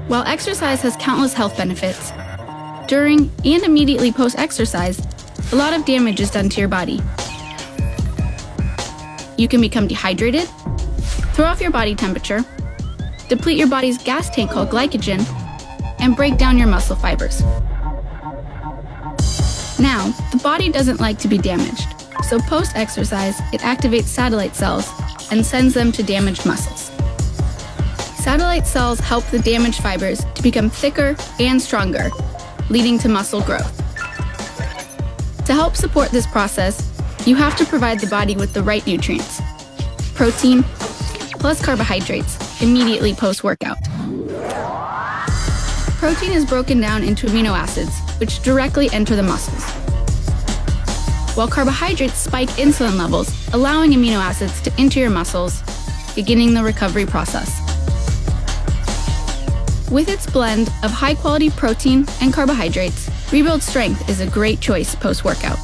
While exercise has countless health benefits, during and immediately post-exercise, a lot of damage is done to your body. You can become dehydrated, throw off your body temperature, deplete your body's gas tank called glycogen, and break down your muscle fibers. Now, the body doesn't like to be damaged, so post-exercise, it activates satellite cells and sends them to damaged muscles. Satellite cells help the damaged fibers to become thicker and stronger, leading to muscle growth. To help support this process, you have to provide the body with the right nutrients: protein plus carbohydrates immediately post-workout. Protein is broken down into amino acids, which directly enter the muscles, while carbohydrates spike insulin levels, allowing amino acids to enter your muscles, beginning the recovery process. With its blend of high-quality protein and carbohydrates, Rebuild Strength is a great choice post-workout.